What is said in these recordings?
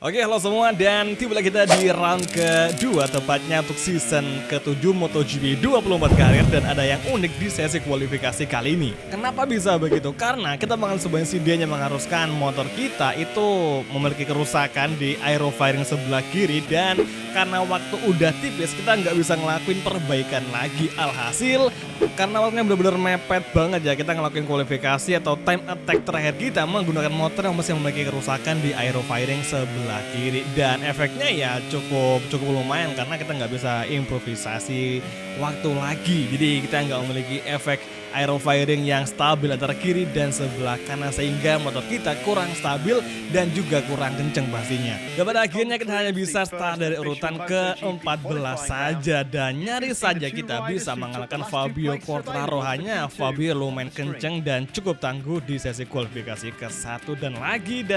Oke, halo semua dan tiba kita di round kedua tepatnya untuk season ke-7 MotoGP 24 karir dan ada yang unik di sesi kualifikasi kali ini. Kenapa bisa begitu? Karena kita mengalami sebuah insiden yang mengharuskan motor kita itu memiliki kerusakan di aerofiring sebelah kiri dan karena waktu udah tipis kita nggak bisa ngelakuin perbaikan lagi. Alhasil karena waktunya benar-benar mepet banget ya, kita ngelakuin kualifikasi atau time attack terakhir kita menggunakan motor yang masih memiliki kerusakan di aerofiring sebelah kiri dan efeknya ya cukup lumayan karena kita nggak bisa improvisasi waktu lagi, jadi kita nggak memiliki efek aerofiring yang stabil antara kiri dan sebelah kanan sehingga motor kita kurang stabil dan juga kurang kenceng pastinya. Dan pada akhirnya kita hanya bisa start dari urutan ke-14 saja dan nyaris saja kita bisa mengalahkan Fabio Quartararo. Hanya Fabio lumayan kenceng dan cukup tangguh di sesi kualifikasi ke-1 dan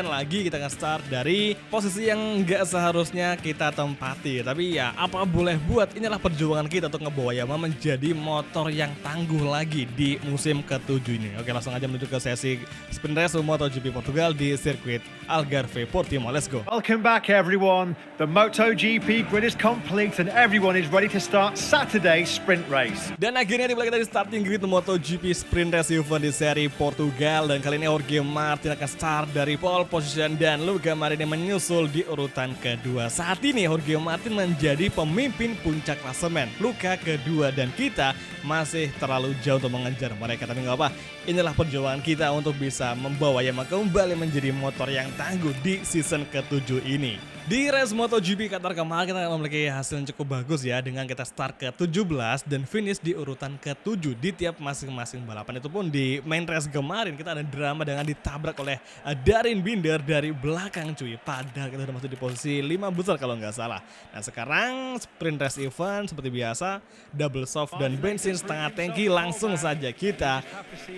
lagi kita akan start dari posisi yang nggak seharusnya kita tempati. Tapi ya apa boleh buat, inilah perjuangan kita untuk ngebawa Yamaha menjadi motor yang tangguh lagi di musim ke-7 ini. Oke, langsung aja menuju ke sesi sprint race MotoGP Portugal di sirkuit Algarve Portimao. Let's go. Welcome back everyone. The MotoGP grid is complete and everyone is ready to start Saturday's sprint race. Dan akhirnya tiba kita di starting grid MotoGP sprint race event di seri Portugal dan kali ini Jorge Martin akan start dari pole position dan Luca Marini menyusul di urutan kedua. Saat ini Jorge Martin menjadi pemimpin puncak klasemen, Luca kedua dan kita masih terlalu jauh untuk mengejar mereka, tapi nggak apa. Inilah perjuangan kita untuk bisa membawa Yamaha kembali menjadi motor yang tangguh di season ke-7 ini. Di race MotoGP Qatar kemarin kita memiliki hasil yang cukup bagus ya, dengan kita start ke-17 dan finish di urutan ke-7 di tiap masing-masing balapan. Itu pun di main race kemarin kita ada drama dengan ditabrak oleh Darien Binder dari belakang cuy. Padahal kita sudah masuk di posisi 5 besar kalau nggak salah. Nah sekarang sprint race event seperti biasa, double soft dan bensin setengah tangki. Langsung saja kita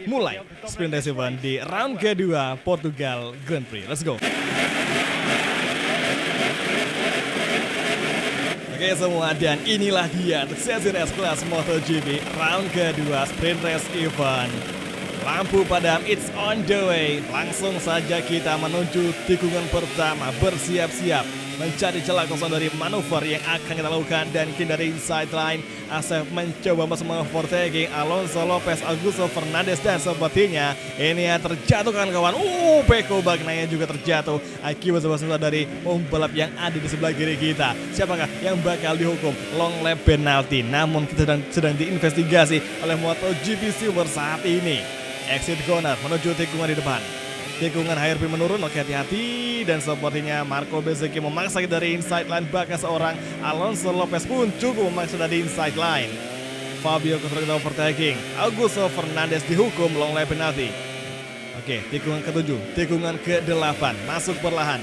mulai sprint race event di round kedua Portugal Grand Prix. Let's go. Oke semua, dan inilah dia untuk sesi race kelas MotoGP round kedua sprint race event. Lampu padam, it's on the way. Langsung saja kita menuju tikungan pertama, bersiap-siap mencari celah kosong dari manuver yang akan kita lakukan. Dan kini dari inside line Asef mencoba masuk overtaking Alonso Lopez, Augusto Fernandez, dan sepertinya ini yang terjatuh kawan-kawan. Pecco Bagnaia juga terjatuh akibat sebuah dari pembalap yang ada di sebelah kiri kita. Siapakah yang bakal dihukum long lap penalti? Namun kita sedang diinvestigasi oleh MotoGP Silver saat ini. Exit corner menuju tikungan di depan. Tikungan HRP menurun, oke hati-hati. Dan sepertinya Marco Bezzecchi memaksa dari inside line, bahkan seorang Alonso Lopez pun cukup memaksa dari inside line. Fabio kesulitan overtaking, Augusto Fernandez dihukum long lap penalti. Oke, tikungan ke-7, tikungan ke-8, masuk perlahan.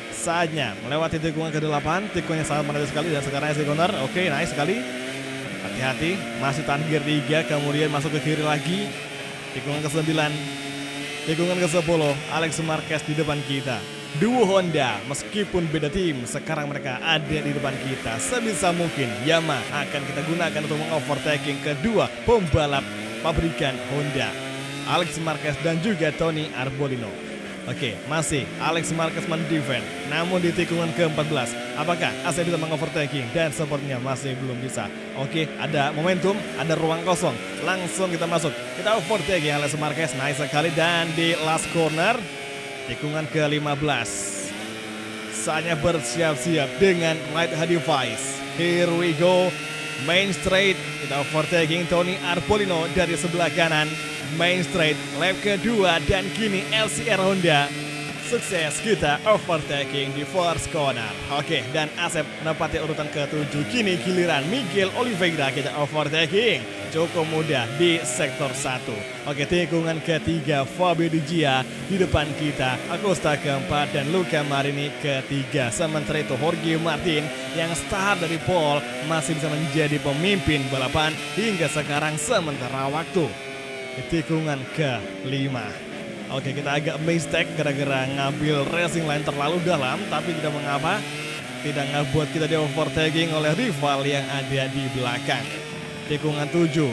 Saatnya melewati tikungan ke-8, tikungannya sangat menarik sekali dan sekarang exit corner, oke nice sekali. Hati-hati, masih tahan gear 3, kemudian masuk ke kiri lagi. Tikungan ke-9, tikungan ke-10, Alex Marquez di depan kita. Duo Honda, meskipun beda tim, sekarang mereka ada di depan kita. Sebisa mungkin Yamaha akan kita gunakan untuk mengovertaking kedua pembalap pabrikan Honda, Alex Marquez dan juga Tony Arbolino. Oke, masih Alex Marquez mendefend. Namun di tikungan ke-14, apakah Asep bisa mengovertaking? Dan sepertinya masih belum bisa. Oke, ada momentum, ada ruang kosong. Langsung kita masuk. Kita overtaking Alex Marquez, nice sekali. Dan di last corner, tikungan ke-15. Saatnya bersiap-siap dengan right hand device. Here we go. Main straight, kita overtaking Tony Arbolino dari sebelah kanan. Main straight, lap kedua dan kini LCR Honda. Sukses kita overtaking di first corner. Oke, dan Asep menempati urutan ke-7. Kini giliran Miguel Oliveira kita overtaking. Cukup mudah di sektor 1. Oke, tikungan ketiga Fabio Di Gia di depan kita. Acosta keempat dan Luca Marini ketiga. Sementara itu Jorge Martin yang start dari pole masih bisa menjadi pemimpin balapan hingga sekarang sementara waktu. Di tikungan ke-5. Oke, kita agak mistake gara-gara ngambil racing line terlalu dalam, tapi tidak mengapa. Tidak ngebuat kita di overtaking oleh rival yang ada di belakang. Tikungan 7.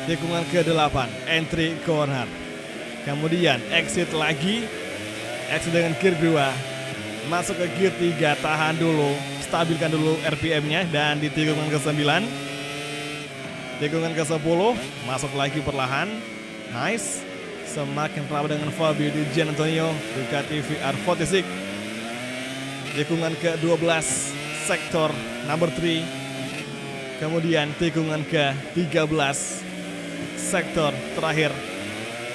Tikungan ke-8, entry corner. Kemudian exit lagi. Exit dengan gear 2. masuk ke gear 3, tahan dulu, stabilkan dulu RPM-nya, dan di tikungan ke-9, tikungan ke-10, masuk lagi perlahan, nice, semakin rapat dengan Fabio Di Gian Antonio, Ducati VR46, tikungan ke-12, sektor number 3, kemudian tikungan ke-13, sektor terakhir,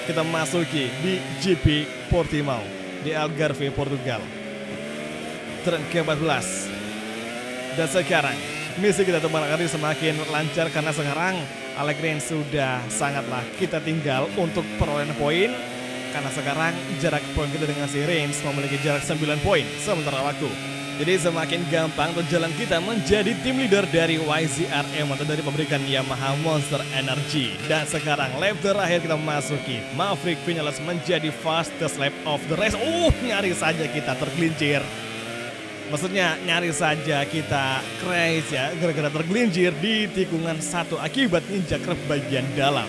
kita masuki di GP Portimao di Algarve, Portugal. Turn ke-14. Dan sekarang misi kita teman kali semakin lancar karena sekarang Alex Rins sudah sangatlah kita tinggal untuk perolehan poin, karena sekarang jarak poin kita dengan si Rins memiliki jarak 9 poin sementara waktu. Jadi semakin gampang untuk jalan kita menjadi tim leader dari YZR-M atau dari pabrikan Yamaha Monster Energy. Dan sekarang lap terakhir kita memasuki. Maverick Vinales menjadi fastest lap of the race. Nyaris saja kita tergelincir. Maksudnya nyaris saja kita crash ya, gara-gara tergelincir di tikungan 1 akibat injak rem bagian dalam.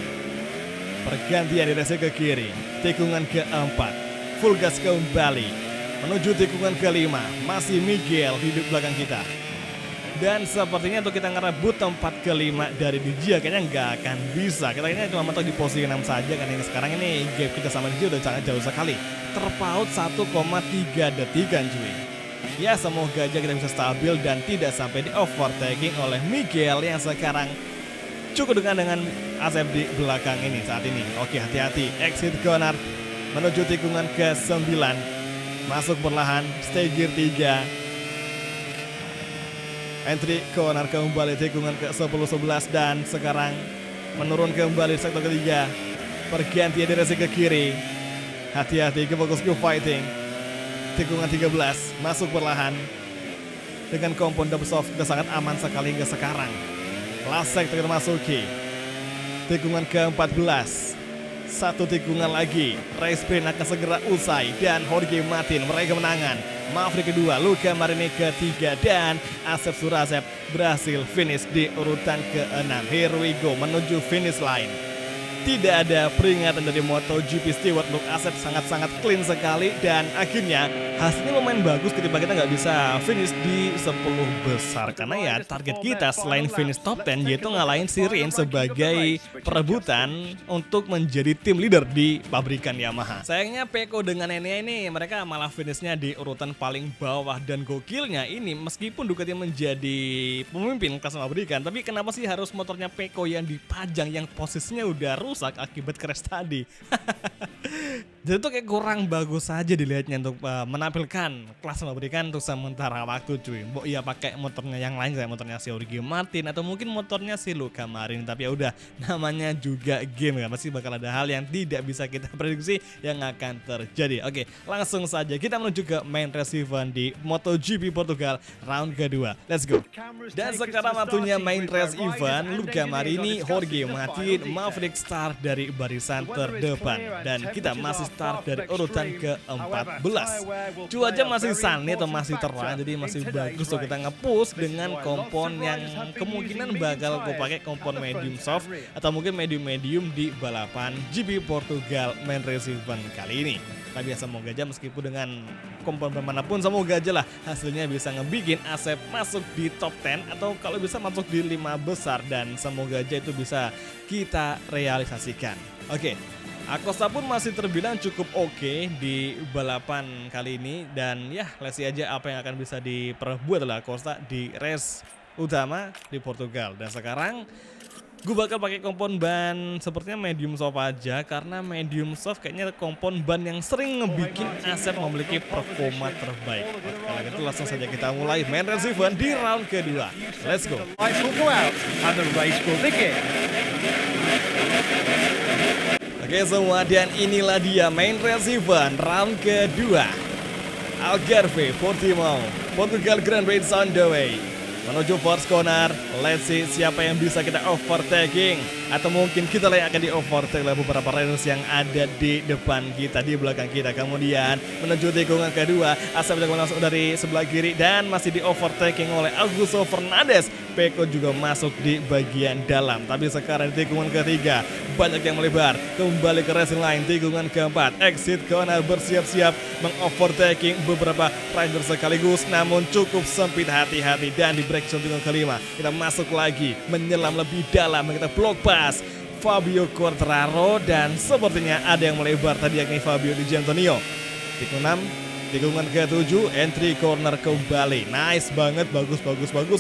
Pergantian di race ke kiri, tikungan keempat, full gas kembali. Menuju tikungan kelima, masih Miguel di belakang kita. Dan sepertinya untuk kita ngerebut tempat kelima dari Dijia kayaknya nggak akan bisa. Kita kayaknya cuma mentok di posisi 6 saja, karena ini sekarang ini gap kita sama Dijia udah sangat jauh sekali. Terpaut 1,3 detikan cuy. Ya semoga aja kita bisa stabil dan tidak sampai di overtaking oleh Miguel yang sekarang cukup dengan Asep di belakang ini saat ini. Oke, hati-hati, exit corner menuju tikungan ke-9. Masuk perlahan, stay gear 3. Entry corner kembali tikungan ke-10-11 dan sekarang menurun kembali sektor ketiga. Pergantian di race ke kiri. Hati-hati, ke fokus ke fighting. Tikungan 13, masuk perlahan. Dengan kompon double soft sudah sangat aman sekali hingga sekarang. Last sector kita masuki. Tikungan ke-14. Satu tikungan lagi, race sprint akan segera usai dan Jorge Martin meraih kemenangan. Maverick kedua, Luca Marini ketiga, dan Asep Surasep berhasil finish di urutan ke-6. Here we go, menuju finish line. Tidak ada peringatan dari MotoGP Stewart untuk Asep, sangat-sangat clean sekali. Dan akhirnya hasilnya lumayan bagus ketika kita nggak bisa finish di 10 besar. Karena ya target kita selain finish top 10 yaitu ngalahin si Rins sebagai perebutan untuk menjadi tim leader di pabrikan Yamaha. Sayangnya Pecco dengan Enea ini mereka malah finishnya di urutan paling bawah. Dan gokilnya ini meskipun Ducati menjadi pemimpin kelas pabrikan, tapi kenapa sih harus motornya Pecco yang dipajang yang posisinya udah rusak akibat crash tadi. Jadi tuh kayak kurang bagus saja dilihatnya untuk menampilkan kelas pabrikan untuk sementara waktu cuy. Mbok iya pakai motornya yang lain kayak motornya si Jorge Martin atau mungkin motornya si Luca Marini, tapi ya udah namanya juga game kan, pasti bakal ada hal yang tidak bisa kita prediksi yang akan terjadi. Oke, langsung saja kita menuju ke main race event di MotoGP Portugal round kedua. Let's go. Dan sekarang waktunya main race event. Luca Marini, Jorge Martin, Maverick start dari barisan terdepan dan kita masih start dari urutan ke-14. Cuaca masih sunny atau masih terang, jadi masih bagus tuh kita nge-push dengan kompon yang kemungkinan bakal gue pakai kompon medium soft atau mungkin medium di balapan GP Portugal main race event kali ini. Tapi ya semoga aja meskipun dengan kompon bermanapun, semoga aja lah hasilnya bisa ngebikin Asep masuk di top 10 atau kalau bisa masuk di 5 besar, dan semoga aja itu bisa kita realisasikan. Oke. Acosta pun masih terbilang cukup oke di balapan kali ini, dan ya let's see aja apa yang akan bisa diperbuat oleh Acosta di race utama di Portugal. Dan sekarang gue bakal pakai kompon ban sepertinya medium soft aja, karena medium soft kayaknya kompon ban yang sering ngebikin Asep memiliki performa terbaik. Kalau gitu langsung saja kita mulai main race event di round kedua. Let's go. Lights will go out and the race will begin. Oke semua, dan inilah dia main race event round kedua. Algarve, Portimao, Portugal Grand Prix on the way. Menuju first corner, let's see siapa yang bisa kita overtaking. Atau mungkin kita yang akan di overtake oleh beberapa riders yang ada di depan kita, di belakang kita. Kemudian menuju tikungan kedua, Asep juga langsung dari sebelah kiri dan masih di overtaking oleh Augusto Fernandes. Peko juga masuk di bagian dalam. Tapi sekarang di tikungan ketiga banyak yang melebar. Kembali ke racing line. Tikungan keempat, exit corner bersiap-siap mengovertaking beberapa rider sekaligus. Namun cukup sempit, hati-hati. Dan di break tikungan kelima kita masuk lagi menyelam lebih dalam. Kita block pass Fabio Quartararo dan sepertinya ada yang melebar tadi yakni Fabio Di Giannantonio. Tikungan 6, tikungan ke-7, entry corner kembali. Nice banget, bagus.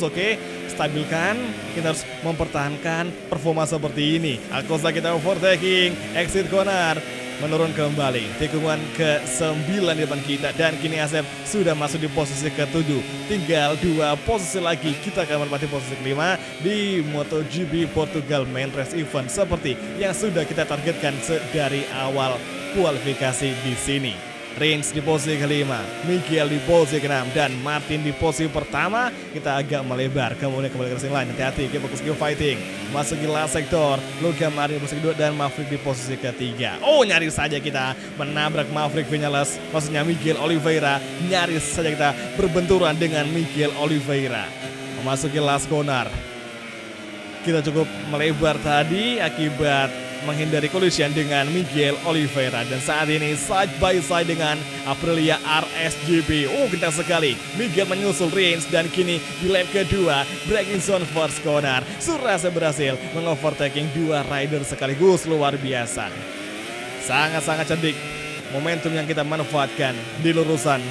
Oke, stabilkan. Kita harus mempertahankan performa seperti ini. Acosta kita overtaking, exit corner, menurun kembali. Tikungan ke-9 di depan kita dan kini Asep sudah masuk di posisi ke-7. Tinggal 2 posisi lagi kita akan menempati posisi ke-5 di MotoGP Portugal Main Race Event seperti yang sudah kita targetkan dari awal kualifikasi di sini. Rins di posisi kelima, Miguel di posisi ke-6 dan Martin di posisi pertama. Kita agak melebar, kemudian kembali ke racing line. Hati-hati, kita fokus ke fighting. Masuk ke last sektor, Luca Marini di posisi kedua dan Maverick di posisi ketiga. Oh, nyaris saja kita menabrak Maverick Vinales, maksudnya Miguel Oliveira. Nyaris saja kita berbenturan dengan Miguel Oliveira. Memasuki last corner, kita cukup melebar tadi akibat menghindari collision dengan Miguel Oliveira. Dan saat ini side by side dengan Aprilia RSGP. Oh, kencang sekali. Miguel menyusul Rins dan kini di lap kedua braking zone first corner. Surasa berhasil mengovertaking 2 rider sekaligus. Luar biasa. Sangat-sangat cerdik momentum yang kita manfaatkan di lurusan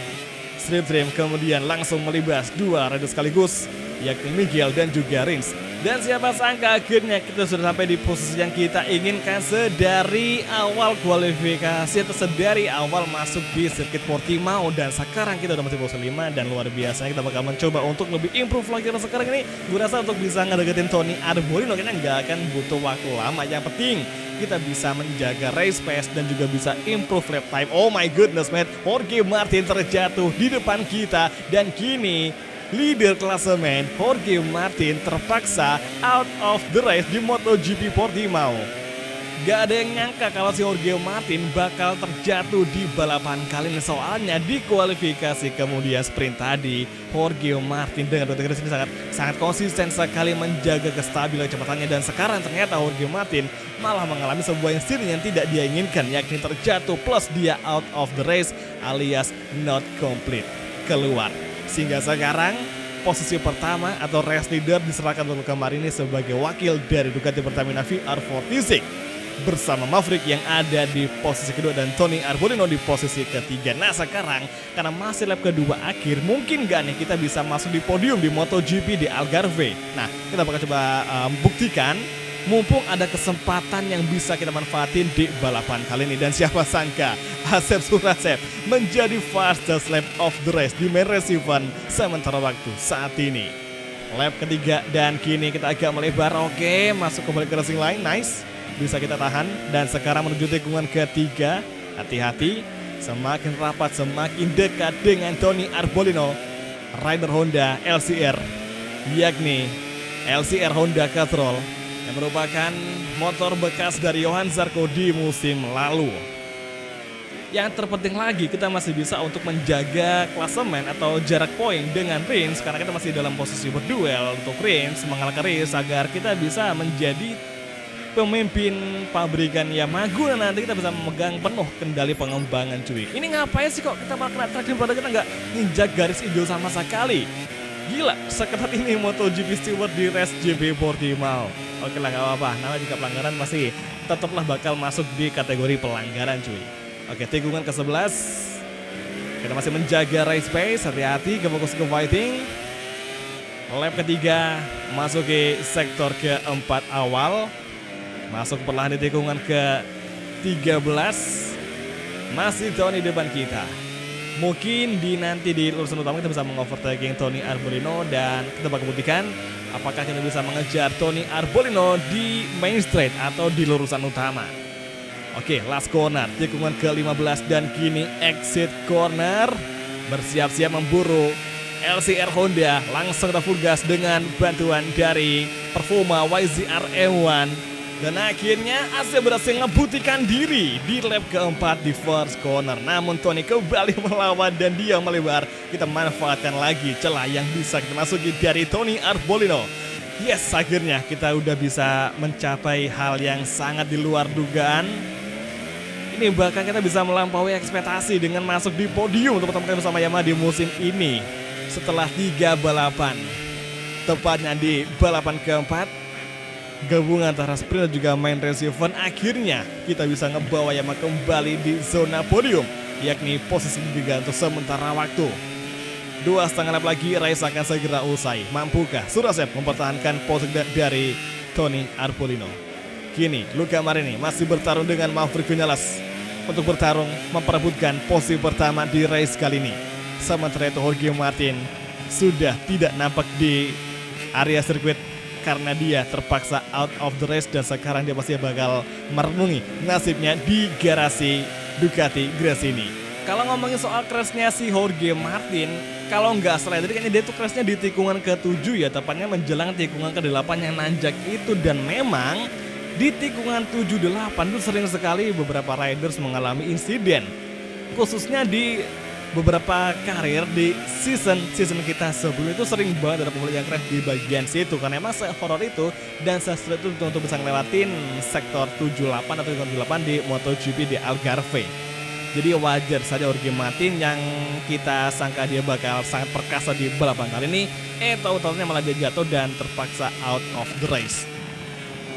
strip trim. Kemudian langsung melibas 2 rider sekaligus, yakni Miguel dan juga Rins. Dan siapa sangka akhirnya kita sudah sampai di posisi yang kita inginkan sedari awal kualifikasi atau sedari awal masuk di sirkuit Portimao. Dan sekarang kita udah masih posisi 5 dan luar biasa kita bakal mencoba untuk lebih improve lagi. Dan sekarang ini gue rasa untuk bisa ngedeketin Tony Arbolino kayaknya nggak akan butuh waktu lama. Yang penting kita bisa menjaga race pace dan juga bisa improve lap time. Oh my goodness man, Jorge Martin terjatuh di depan kita dan kini leader klasemen Jorge Martin terpaksa out of the race di MotoGP Portimao. Gak ada yang nyangka kalau si Jorge Martin bakal terjatuh di balapan kali ini. Soalnya di kualifikasi kemudian sprint tadi Jorge Martin dengan Rodriguez ini sangat konsisten sekali menjaga kestabilan kecepatannya. Dan sekarang ternyata Jorge Martin malah mengalami sebuah insiden yang tidak dia inginkan, yakni terjatuh plus dia out of the race alias not complete, keluar. Sehingga sekarang posisi pertama atau race leader diserahkan untuk Luca Marini sebagai wakil dari Ducati Pertamina VR46 bersama Maverick yang ada di posisi kedua dan Tony Arbolino di posisi ketiga. Nah sekarang karena masih lap kedua akhir, mungkin gak nih kita bisa masuk di podium di MotoGP di Algarve. Nah kita bakal coba buktikan mumpung ada kesempatan yang bisa kita manfaatin di balapan kali ini. Dan siapa sangka Asep Surasep menjadi fastest lap of the race di main race event sementara waktu saat ini. Lap ketiga dan kini kita agak melebar. Oke, masuk kembali ke racing line. Nice, bisa kita tahan. Dan sekarang menuju tikungan ketiga. Hati-hati, semakin rapat, semakin dekat dengan Tony Arbolino, rider Honda LCR, yakni LCR Honda Castrol, yang merupakan motor bekas dari Johan Zarco di musim lalu. Yang terpenting lagi kita masih bisa untuk menjaga klasemen atau jarak poin dengan Rins, karena kita masih dalam posisi berduel untuk Rins mengalahkan Rins agar kita bisa menjadi pemimpin pabrikan Yamaha. Nanti kita bisa memegang penuh kendali pengembangan cuy. Ini ngapain sih kok kita malah kena track pada kita nggak nginjak garis hijau sama sekali. Gila, seketat ini MotoGP Steward di Race GP Portimao. Oke lah, gak apa-apa, namanya juga pelanggaran pasti tetaplah bakal masuk di kategori pelanggaran cuy. Oke, tikungan ke-11 kita masih menjaga race pace. Hati-hati, fokus ke fighting. Lap ketiga masuk ke sektor keempat awal. Masuk perlahan di tikungan ke-13. Masih Tony depan kita. Mungkin nanti di lurusan utama kita bisa mengovertaking Tony Arbolino. Dan kita bakal buktikan apakah kita bisa mengejar Tony Arbolino di main straight atau di lurusan utama. Oke, last corner, tikungan ke-15 dan kini exit corner. Bersiap-siap memburu LCR Honda. Langsung kita full gas dengan bantuan dari Performa YZR M1. Dan akhirnya Asia berhasil ngebuktikan diri di lap keempat di first corner. Namun Tony kembali melawan dan dia melebar. Kita manfaatkan lagi celah yang bisa kita masuki dari Tony Arbolino. Yes, akhirnya kita udah bisa mencapai hal yang sangat di luar dugaan. Ini bahkan kita bisa melampaui ekspektasi dengan masuk di podium untuk pertama kali bersama Yamaha di musim ini. Setelah 3 balapan, tepatnya di balapan keempat, gabungan antara sprint dan juga main race event, akhirnya kita bisa ngebawa Yamaha kembali di zona podium, yakni posisi ketiga untuk sementara waktu. 2,5 lap lagi race akan segera usai. Mampukah Surasep mempertahankan posisi dari Tony Arbolino? Kini Luca Marini masih bertarung dengan Maverick Vinales untuk bertarung memperebutkan posisi pertama di race kali ini. Sementara itu Jorge Martin sudah tidak nampak di area sirkuit karena dia terpaksa out of the race dan sekarang dia pasti bakal merenungi nasibnya di garasi Ducati Gresini. Kalau ngomongin soal crash-nya si Jorge Martin, kalau nggak salah tadi kayaknya dia tuh crash-nya di tikungan ke-7 ya, tepatnya menjelang tikungan ke-8 yang nanjak itu. Dan memang di tikungan 7-8 itu sering sekali beberapa riders mengalami insiden, khususnya di beberapa karir di season kita sebelum itu sering banget ada pembalap yang crash di bagian situ karena emang se-horror itu dan se-straight itu untuk bisa ngelewatin sektor 78 atau 78 di MotoGP di Algarve. Jadi wajar saja Jorge Martin yang kita sangka dia bakal sangat perkasa di balapan kali ini, tahu-taunya malah dia jatuh dan terpaksa out of the race.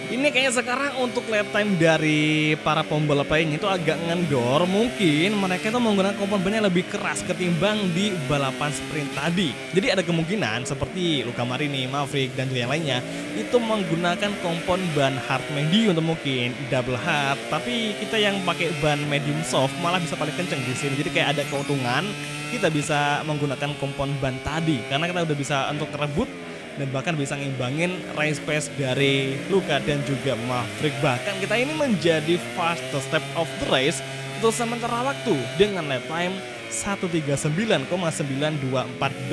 Ini kayaknya sekarang untuk lap time dari para pembalap lainnya itu agak ngendor. Mungkin mereka itu menggunakan kompon ban yang lebih keras ketimbang di balapan sprint tadi. Jadi ada kemungkinan seperti Luca Marini, Maverick dan juga yang lainnya itu menggunakan kompon ban hard medium atau mungkin double hard. Tapi kita yang pakai ban medium soft malah bisa paling kenceng di sini. Jadi kayak ada keuntungan kita bisa menggunakan kompon ban tadi karena kita udah bisa untuk rebut dan bahkan bisa ngimbangin race pace dari Luca dan juga Maverick. Bahkan kita ini menjadi fastest step of the race untuk sementara waktu dengan lap time 1:39,924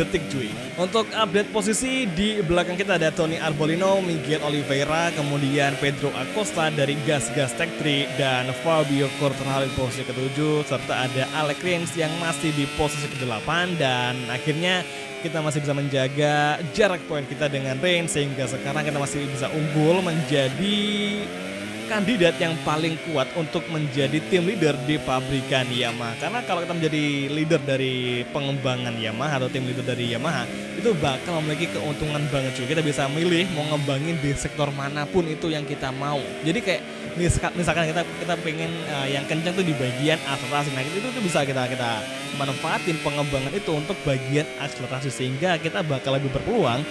detik cuy. Untuk update posisi di belakang kita ada Tony Arbolino, Miguel Oliveira, kemudian Pedro Acosta dari Gas Tech 3 dan Fabio Quartararo di posisi ke-7 serta ada Alex Rins yang masih di posisi ke-8 dan akhirnya kita masih bisa menjaga jarak poin kita dengan Rins sehingga sekarang kita masih bisa unggul menjadi kandidat yang paling kuat untuk menjadi tim leader di pabrikan Yamaha. Karena kalau kita menjadi leader dari pengembangan Yamaha atau tim leader dari Yamaha itu bakal memiliki keuntungan banget juga. Kita bisa milih mau ngembangin di sektor manapun itu yang kita mau. Jadi kayak misalkan kita pengen yang kencang tuh di bagian akselerasi, nah itu bisa kita manfaatin pengembangan itu untuk bagian akselerasi sehingga kita bakal lebih berpeluang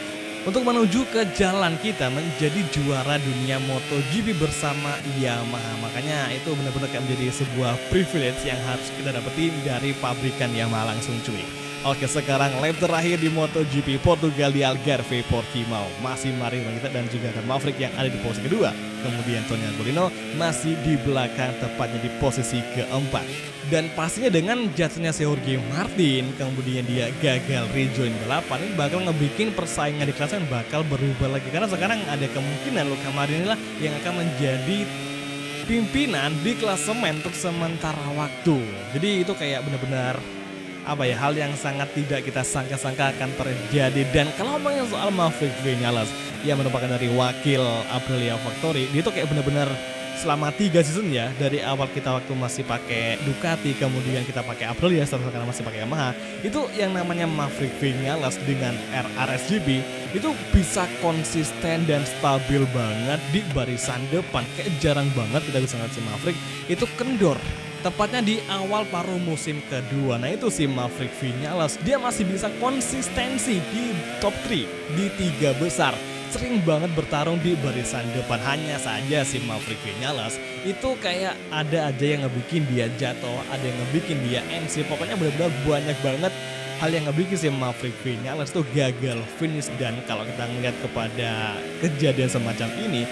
untuk menuju ke jalan kita menjadi juara dunia MotoGP bersama Yamaha. Makanya itu benar-benar kayak menjadi sebuah privilege yang harus kita dapetin dari pabrikan Yamaha langsung cuy. Oke, sekarang lap terakhir di MotoGP Portugal di Algarve Portimao. Masih Mario kita dan juga ada Maverick yang ada di posisi kedua. Kemudian Tony Arbolino masih di belakang tepatnya di posisi keempat. Dan pastinya dengan jatuhnya si Jorge Martin, kemudian dia gagal rejoin balapan, ini bakal ngebikin persaingan di klasemen bakal berubah lagi. Karena sekarang ada kemungkinan Luca Marini lah yang akan menjadi pimpinan di klasemen untuk sementara waktu. Jadi itu kayak benar-benar hal yang sangat tidak kita sangka-sangka akan terjadi. Dan kalau ngomongin soal Maverick Vinales yang merupakan dari wakil Aprilia Factory, dia itu kayak benar-benar selama 3 season ya, dari awal kita waktu masih pakai Ducati, kemudian kita pakai Aprilia, sekarang masih pakai Yamaha, itu yang namanya Maverick Vinales dengan RRSGP itu bisa konsisten dan stabil banget di barisan depan. Kayak jarang banget kita bisa ngeliat si Maverick itu kendor. Tepatnya di awal paruh musim kedua. Nah itu si Maverick Vinales, dia masih bisa konsistensi di top 3, di 3 besar. Sering banget bertarung di barisan depan. Hanya saja si Maverick Vinales itu kayak ada aja yang ngebikin dia jatuh, ada yang ngebikin dia MC. Pokoknya benar-benar banyak banget hal yang ngebikin si Maverick Vinales tuh gagal finish. Dan kalau kita ngeliat kepada kejadian semacam ini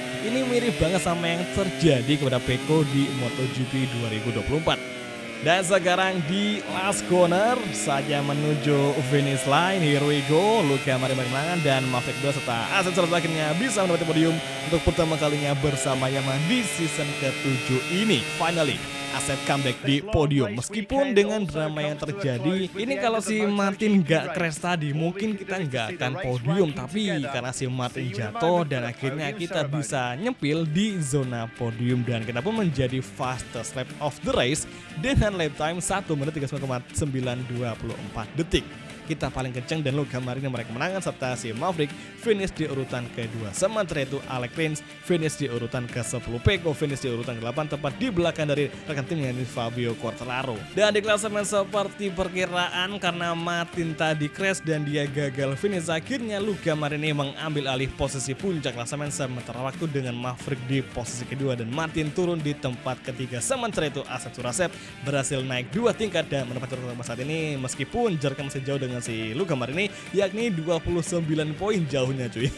mirip banget sama yang terjadi kepada Pecco di MotoGP 2024. Dan sekarang di last corner saja menuju finish line. Here we go. Luka Marin kemenangan dan Maverick 2 serta Asset Suarez akhirnya bisa mendapatkan podium untuk pertama kalinya bersama Yamaha di season ke-7 ini. Finally, Asset comeback di podium. Meskipun dengan drama yang terjadi, ini kalau si Martin gak crash tadi, mungkin kita gak akan podium. Tapi karena si Martin jatuh dan akhirnya kita bisa nyempil di zona podium. Dan kita pun menjadi fastest lap of the race dengan lap time 1 menit 39.924 detik. Kita paling kencang dan Luka Marin yang meraih kemenangan serta si Maverick finish di urutan kedua. Sementara itu Alex Rins finish di urutan ke-10, Pecco finish di urutan ke-8 tepat di belakang dari rekan timnya ini Fabio Quartararo. Dan di klasemen seperti perkiraan karena Martin tadi crash dan dia gagal finish, akhirnya Luka Marin mengambil alih posisi puncak klasemen sementara waktu dengan Maverick di posisi kedua dan Martin turun di tempat ketiga. Sementara itu Asset Suarez berhasil naik 2 tingkat dan mendapat urutan saat ini meskipun jaraknya masih jauh dengan si Luka Marin yakni 29 poin jauhnya cuy.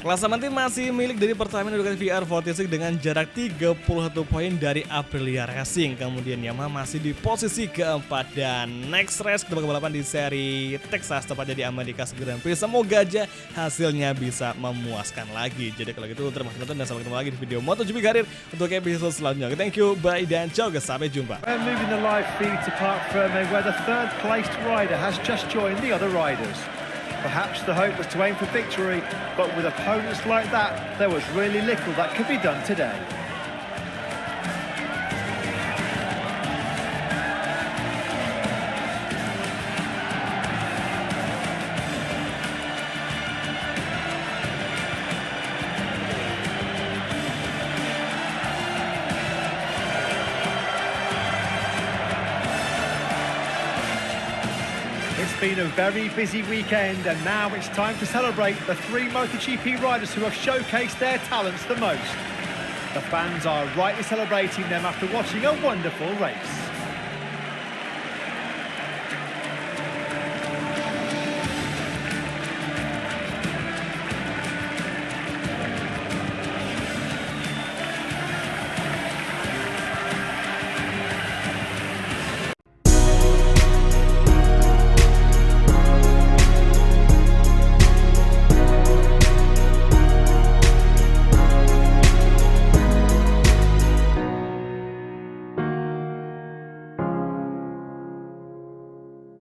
Klasemen tim masih milik dari Pertamina Ducati VR46 dengan jarak 31 poin dari Aprilia Racing. Kemudian Yamaha masih di posisi keempat dan next race kedua balapan di seri Texas tepatnya di Amerika Grand Prix. Semoga aja hasilnya bisa memuaskan lagi. Jadi kalau gitu terima kasih nonton dan sampai ketemu lagi di video MotoGP Karir untuk episode selanjutnya. Thank you, bye dan ciao guys, sampai jumpa. We're moving the live feed to Parc Ferme where the third placed rider has just joined the other riders. Perhaps the hope was to aim for victory, but with opponents like that, there was really little that could be done today. It's been a very busy weekend and now it's time to celebrate the 3 MotoGP riders who have showcased their talents the most. The fans are rightly celebrating them after watching a wonderful race.